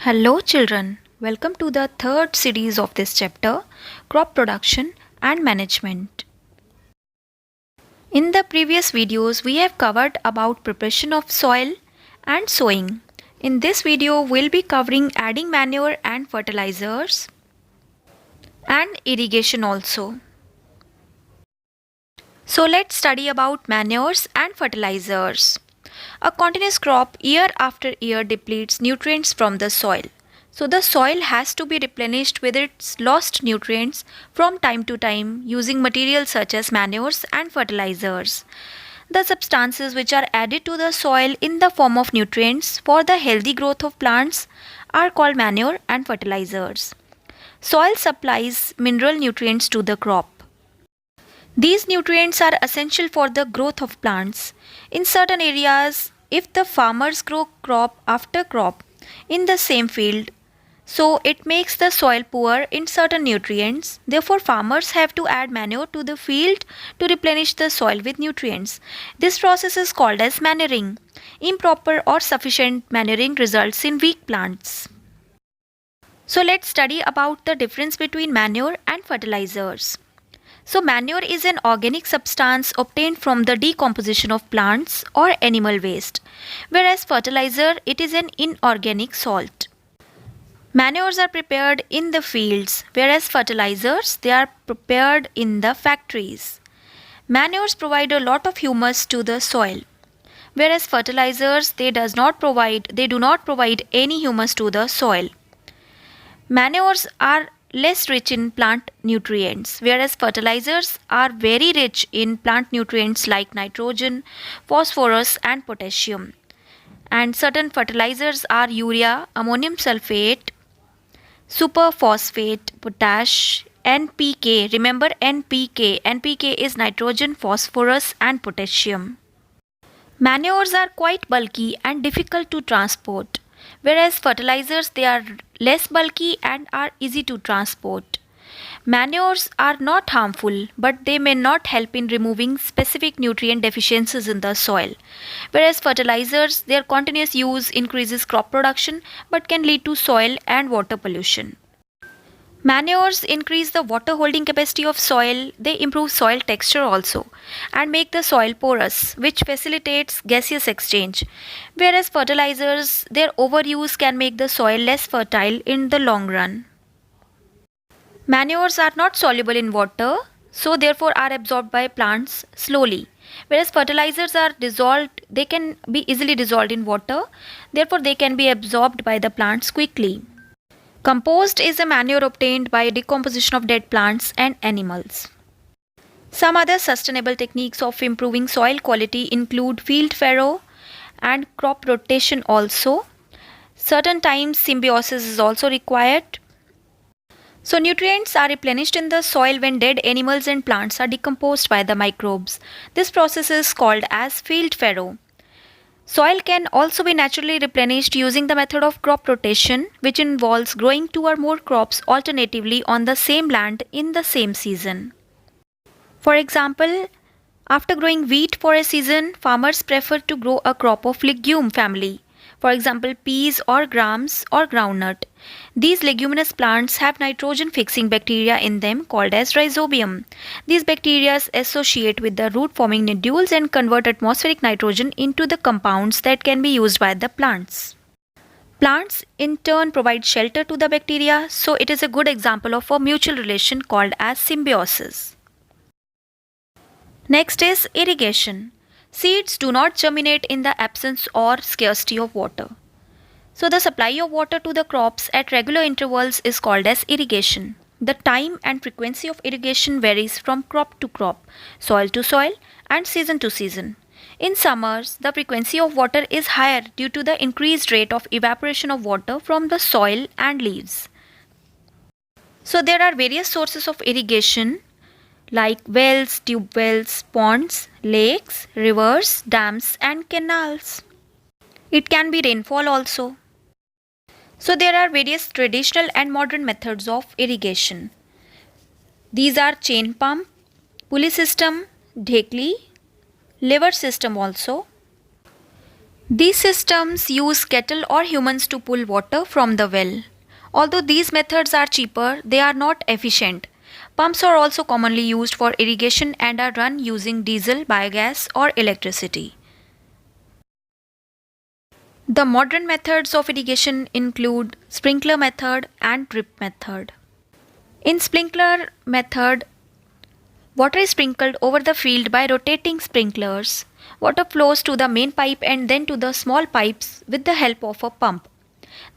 Hello children, welcome to the third series of this chapter, Crop Production and Management. In the previous videos, we have covered about preparation of soil and sowing. In this video, we'll be covering adding manure and fertilizers and irrigation also. So let's study about manures and fertilizers. A continuous crop year after year depletes nutrients from the soil. So the soil has to be replenished with its lost nutrients from time to time using materials such as manures and fertilizers. The substances which are added to the soil in the form of nutrients for the healthy growth of plants are called manure and fertilizers. Soil supplies mineral nutrients to the crop. These nutrients are essential for the growth of plants. In certain areas, if the farmers grow crop after crop in the same field, so it makes the soil poor in certain nutrients. Therefore, farmers have to add manure to the field to replenish the soil with nutrients. This process is called as manuring. Improper or sufficient manuring results in weak plants. So let's study about the difference between manure and fertilizers. So manure is an organic substance obtained from the decomposition of plants or animal waste, whereas fertilizer it is an inorganic salt. Manures are prepared in the fields, whereas fertilizers they are prepared in the factories. Manures provide a lot of humus to the soil, whereas fertilizers they do not provide any humus to the soil. Manures are less rich in plant nutrients, whereas fertilizers are very rich in plant nutrients like nitrogen, phosphorus and potassium. And certain fertilizers are urea, ammonium sulfate, superphosphate, potash, NPK. Remember NPK. NPK is nitrogen, phosphorus and potassium. Manures are quite bulky and difficult to transport, whereas fertilizers they are less bulky and are easy to transport. Manures are not harmful, but they may not help in removing specific nutrient deficiencies in the soil, whereas fertilizers their continuous use increases crop production but can lead to soil and water pollution. Manures increase the water holding capacity of soil, they improve soil texture also and make the soil porous, which facilitates gaseous exchange, whereas fertilizers, their overuse can make the soil less fertile in the long run. Manures are not soluble in water, so therefore are absorbed by plants slowly, whereas fertilizers are dissolved, they can be easily dissolved in water, therefore they can be absorbed by the plants quickly. Compost is a manure obtained by decomposition of dead plants and animals. Some other sustainable techniques of improving soil quality include field farrow and crop rotation also. Certain times symbiosis is also required. So nutrients are replenished in the soil when dead animals and plants are decomposed by the microbes. This process is called as field farrow. Soil can also be naturally replenished using the method of crop rotation, which involves growing 2 or more crops alternatively on the same land in the same season. For example, after growing wheat for a season, farmers prefer to grow a crop of legume family, for example peas or grams or groundnut. These leguminous plants have nitrogen fixing bacteria in them called as rhizobium. These bacteria associate with the root forming nodules and convert atmospheric nitrogen into the compounds that can be used by the plants. Plants in turn provide shelter to the bacteria, so it is a good example of a mutual relation called as symbiosis. Next is irrigation. Seeds do not germinate in the absence or scarcity of water. So the supply of water to the crops at regular intervals is called as irrigation. The time and frequency of irrigation varies from crop to crop, soil to soil and season to season. In summers, the frequency of water is higher due to the increased rate of evaporation of water from the soil and leaves. So there are various sources of irrigation like wells, tube wells, ponds, lakes, rivers, dams and canals. It can be rainfall also. So there are various traditional and modern methods of irrigation. These are chain pump, pulley system, dhekli, lever system also. These systems use cattle or humans to pull water from the well. Although these methods are cheaper, they are not efficient. Pumps are also commonly used for irrigation and are run using diesel, biogas, or electricity. The modern methods of irrigation include sprinkler method and drip method. In sprinkler method, water is sprinkled over the field by rotating sprinklers. Water flows to the main pipe and then to the small pipes with the help of a pump.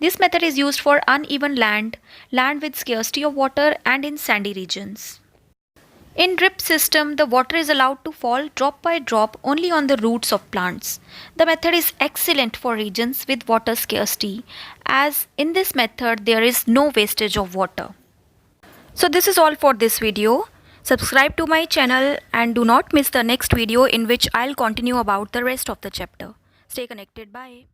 This method is used for uneven land, land with scarcity of water, and in sandy regions. In drip system, the water is allowed to fall drop by drop only on the roots of plants. The method is excellent for regions with water scarcity, as in this method there is no wastage of water. So this is all for this video. Subscribe to my channel and do not miss the next video in which I'll continue about the rest of the chapter. Stay connected. Bye.